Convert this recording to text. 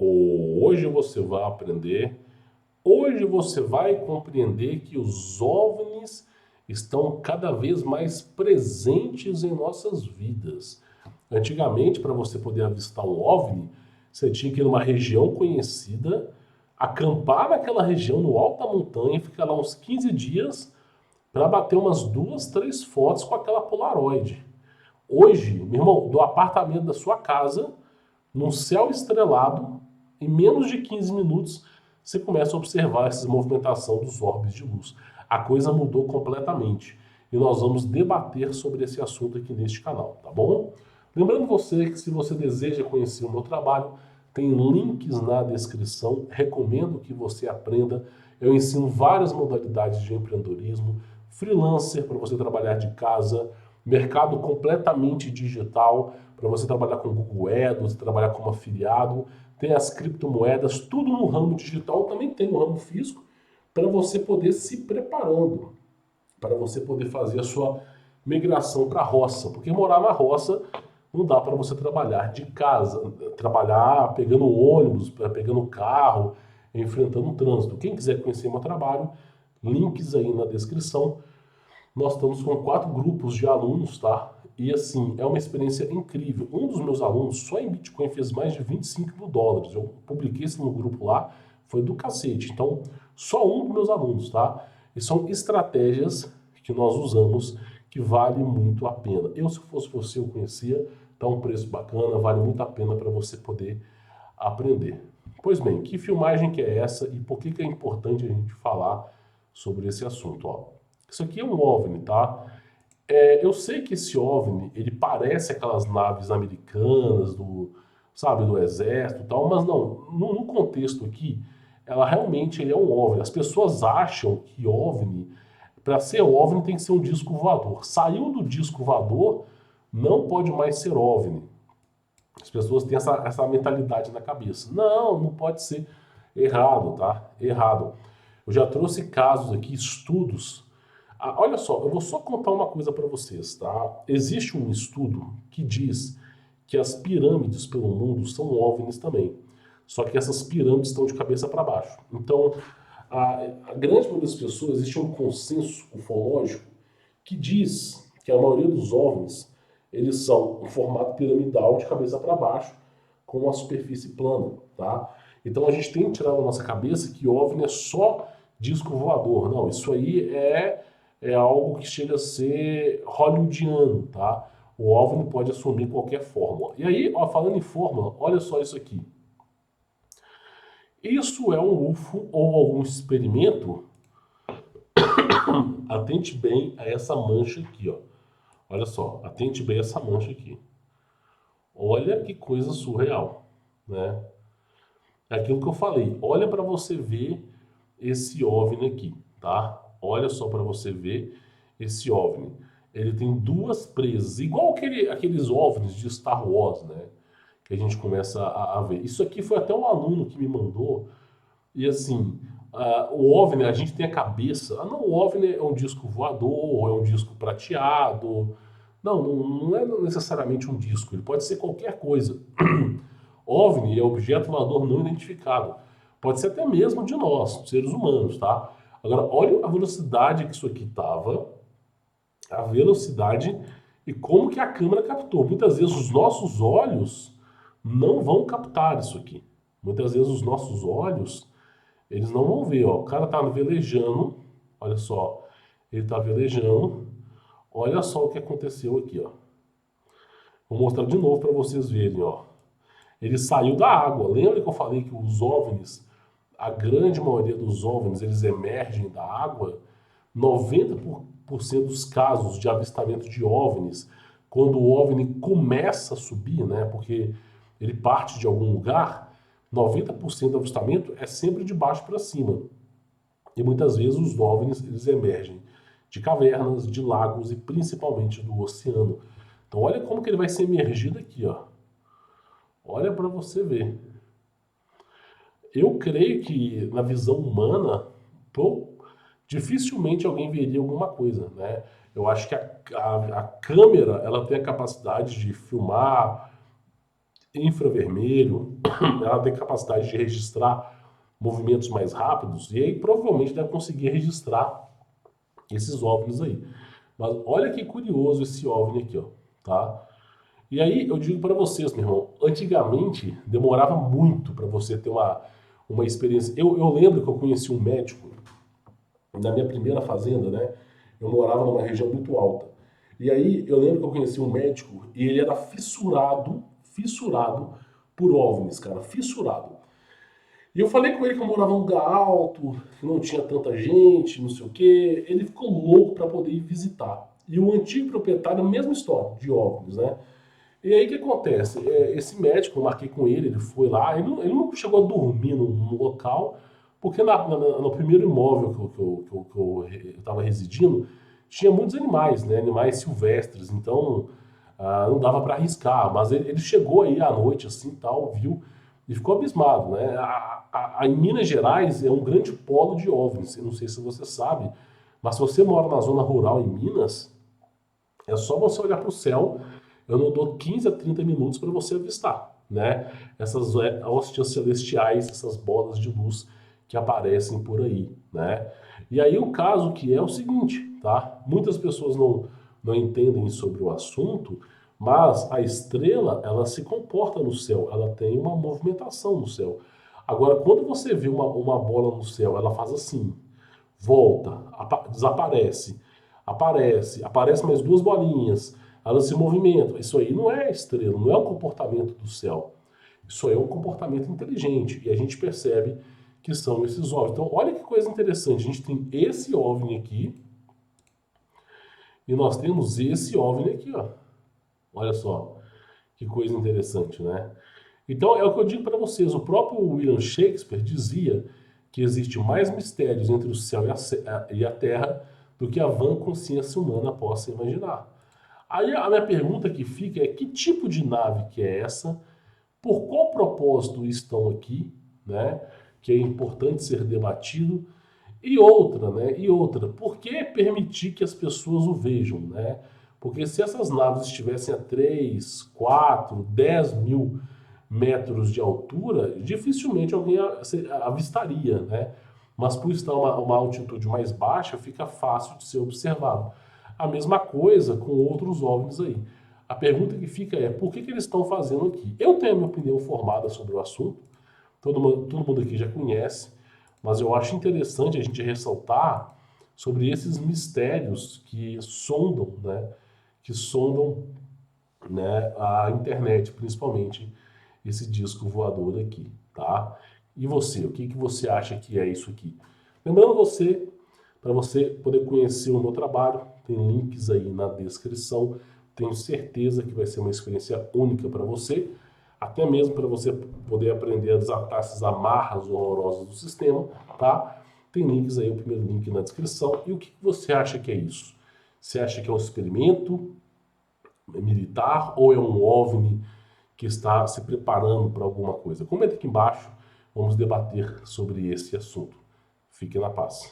Hoje você vai aprender, hoje você vai compreender que os OVNIs estão cada vez mais presentes em nossas vidas. Antigamente, para você poder avistar um OVNI, você tinha que ir numa região conhecida, acampar naquela região no alto da montanha, ficar lá uns 15 dias para bater umas duas, três fotos com aquela Polaroid. Hoje, meu irmão, do apartamento da sua casa, num céu estrelado, em menos de 15 minutos, você começa a observar essa movimentação dos orbes de luz. A coisa mudou completamente. E nós vamos debater sobre esse assunto aqui neste canal, tá bom? Lembrando você que se você deseja conhecer o meu trabalho, tem links na descrição. Recomendo que você aprenda. Eu ensino várias modalidades de empreendedorismo, freelancer para você trabalhar de casa, mercado completamente digital para você trabalhar com Google Ads, trabalhar como afiliado, tem as criptomoedas, tudo no ramo digital, também tem no ramo físico, para você poder se preparando, para você poder fazer a sua migração para a roça, porque morar na roça não dá para você trabalhar de casa, trabalhar pegando ônibus, pegando carro, enfrentando o trânsito. Quem quiser conhecer meu trabalho, links aí na descrição. Nós estamos com 4 grupos de alunos, tá? E assim, é uma experiência incrível. Um dos meus alunos, só em Bitcoin, fez mais de 25 mil dólares. Eu publiquei isso no grupo lá, foi do cacete. Então, só um dos meus alunos, tá? E são estratégias que nós usamos que vale muito a pena. Eu, se fosse você, eu conhecia, tá um preço bacana, vale muito a pena para você poder aprender. Pois bem, que filmagem que é essa e por que que é importante a gente falar sobre esse assunto, ó? Isso aqui é um OVNI, tá? Eu sei que esse OVNI, ele parece aquelas naves americanas, sabe, do exército e tal, mas não, no contexto aqui, ela realmente ele é um OVNI. As pessoas acham que OVNI, para ser OVNI tem que ser um disco voador. Saiu do disco voador, não pode mais ser OVNI. As pessoas têm essa mentalidade na cabeça. Não, não pode ser. Errado, tá? Errado. Eu já trouxe casos aqui, estudos. Olha só, eu vou só contar uma coisa para vocês, tá? Existe um estudo que diz que as pirâmides pelo mundo são OVNIs também. Só que essas pirâmides estão de cabeça para baixo. Então, a grande maioria das pessoas, existe um consenso ufológico que diz que a maioria dos OVNIs, eles são em formato piramidal de cabeça para baixo, com uma superfície plana, tá? Então a gente tem que tirar da nossa cabeça que OVNI é só disco voador. Não, isso aí é algo que chega a ser hollywoodiano, tá? O OVNI pode assumir qualquer fórmula. E aí, ó, falando em fórmula, olha só isso aqui. Isso é um UFO ou algum experimento? Atente bem a essa mancha aqui, ó. Olha só, atente bem a essa mancha aqui. Olha que coisa surreal, né? É aquilo que eu falei. Olha para você ver esse OVNI aqui, tá? Olha só para você ver esse OVNI. Ele tem duas presas, igual aqueles OVNIs de Star Wars, né? Que a gente começa a ver. Isso aqui foi até um aluno que me mandou. E assim, o OVNI, a gente tem a cabeça. Não, o OVNI é um disco voador, é um disco prateado. Não, não é necessariamente um disco, ele pode ser qualquer coisa. OVNI é objeto voador não identificado. Pode ser até mesmo de nós, seres humanos, tá? Agora, olha a velocidade que isso aqui estava, a velocidade e como que a câmera captou. Muitas vezes os nossos olhos não vão captar isso aqui. Muitas vezes os nossos olhos, eles não vão ver, ó. O cara tá velejando, olha só, ele tá velejando. Olha só o que aconteceu aqui, ó. Vou mostrar de novo para vocês verem, ó. Ele saiu da água. Lembra que eu falei que os OVNIs, a grande maioria dos OVNIs, eles emergem da água? 90% dos casos de avistamento de OVNIs, quando o OVNI começa a subir, né, porque ele parte de algum lugar, 90% do avistamento é sempre de baixo para cima. E muitas vezes os OVNIs eles emergem de cavernas, de lagos e principalmente do oceano. Então olha como que ele vai ser emergido aqui, ó. Olha para você ver. Eu creio que na visão humana, pô, dificilmente alguém veria alguma coisa, né? Eu acho que a câmera ela tem a capacidade de filmar infravermelho, ela tem capacidade de registrar movimentos mais rápidos, e aí provavelmente deve conseguir registrar esses OVNIs aí. Mas olha que curioso esse OVNI aqui, ó, tá? E aí eu digo para vocês, meu irmão, antigamente demorava muito para você ter uma experiência. Eu lembro que eu conheci um médico na minha primeira fazenda, né? Eu morava numa região muito alta. E aí eu lembro que eu conheci um médico e ele era fissurado por OVNIs, cara, fissurado. E eu falei com ele que eu morava num lugar alto, que não tinha tanta gente, não sei o quê. Ele ficou louco para poder ir visitar. E o antigo proprietário, a mesma história, de OVNIs, né? E aí o que acontece? Esse médico, eu marquei com ele, ele foi lá, ele não chegou a dormir no local, porque no primeiro imóvel que eu estava residindo, tinha muitos animais, né? Animais silvestres, então não dava para arriscar. Mas ele chegou aí à noite, assim, tal, viu, e ficou abismado, né? Em Minas Gerais é um grande polo de OVNIs, eu não sei se você sabe, mas se você mora na zona rural em Minas, é só você olhar para o céu, eu não dou 15 a 30 minutos para você avistar, né? Essas hóstias celestiais, essas bolas de luz que aparecem por aí, né? E aí o caso que é o seguinte, tá? Muitas pessoas não entendem sobre o assunto, mas a estrela, ela se comporta no céu, ela tem uma movimentação no céu. Agora, quando você vê uma bola no céu, ela faz assim, volta, desaparece, aparece mais duas bolinhas, elas se movimentam. Isso aí não é estrela, não é um comportamento do céu. Isso aí é um comportamento inteligente e a gente percebe que são esses OVNIs. Então, olha que coisa interessante. A gente tem esse OVNI aqui e nós temos esse OVNI aqui, ó. Olha só que coisa interessante, né? Então, é o que eu digo para vocês. O próprio William Shakespeare dizia que existe mais mistérios entre o céu e a terra do que a vã consciência humana possa imaginar. Aí a minha pergunta que fica é que tipo de nave que é essa? Por qual propósito estão aqui, né? Que é importante ser debatido. E outra, né? E outra, por que permitir que as pessoas o vejam, né? Porque se essas naves estivessem a 3, 4, 10 mil metros de altura, dificilmente alguém avistaria, né? Mas por estar uma altitude mais baixa, fica fácil de ser observado. A mesma coisa com outros OVNIs aí. A pergunta que fica é, por que eles estão fazendo aqui? Eu tenho a minha opinião formada sobre o assunto, todo mundo aqui já conhece, mas eu acho interessante a gente ressaltar sobre esses mistérios que sondam, né? Que sondam, né, a internet, principalmente esse disco voador aqui, tá? E você, o que você acha que é isso aqui? Lembrando você, para você poder conhecer o meu trabalho, tem links aí na descrição. Tenho certeza que vai ser uma experiência única para você, até mesmo para você poder aprender a desatar essas amarras horrorosas do sistema, tá? Tem links aí, o primeiro link na descrição. E o que você acha que é isso? Você acha que é um experimento militar ou é um OVNI que está se preparando para alguma coisa? Comenta aqui embaixo, vamos debater sobre esse assunto. Fique na paz.